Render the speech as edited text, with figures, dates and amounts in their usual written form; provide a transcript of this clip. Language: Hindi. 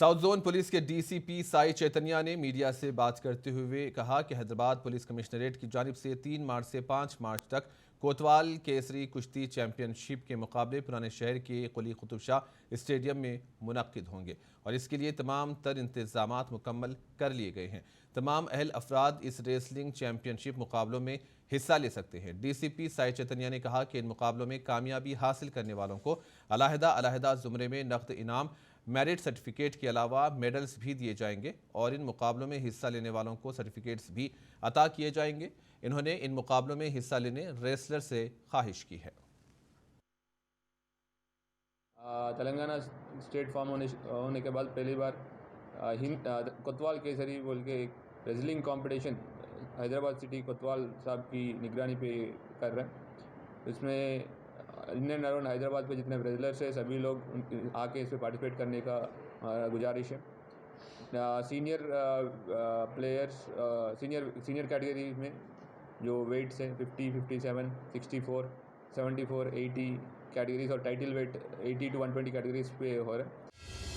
साउथ जोन पुलिस के डीसीपी साई चैतन्या ने मीडिया से बात करते हुए कहा कि हैदराबाद पुलिस कमिश्नरेट की जानिब से 3 मार्च से 5 मार्च तक कोतवाल केसरी कुश्ती चैंपियनशिप के मुकाबले पुराने शहर के कुली कुतुब शाह स्टेडियम में मुनक्किद होंगे और इसके लिए तमाम तर इंतजामात मुकम्मल कर लिए गए हैं। तमाम अहल अफराद इस रेसलिंग चैंपियनशिप मुकाबलों में हिस्सा ले सकते हैं। डीसीपी साई चैतन्या ने कहा कि इन मुकाबलों में कामयाबी हासिल करने वालों को अलहदा जुमरे में नकद इनाम, मेरिट सर्टिफिकेट के अलावा मेडल्स भी दिए जाएंगे और इन मुकाबलों में हिस्सा लेने वालों को सर्टिफिकेट्स भी अता किए जाएंगे। इन्होंने इन मुकाबलों में हिस्सा लेने रेसलर से ख्वाहिश की है। तेलंगाना स्टेट फॉर्म होने के बाद पहली बार कोतवाल केसरी बोल के एक रेसलिंग कंपटीशन हैदराबाद सिटी कोतवाल साहब की निगरानी पे कर रहे हैं। इसमें इन एंड अराउंड हैदराबाद पे जितने रेसलर्स हैं सभी लोग आके इसमें पार्टिसिपेट करने का गुजारिश है। सीनियर प्लेयर्स सीनियर कैटेगरी में जो वेट्स हैं 50, 57, 64, 74, 80 कैटेगरीज और टाइटल वेट 80 to 120 कैटेगरीज पे हो रहे हैं।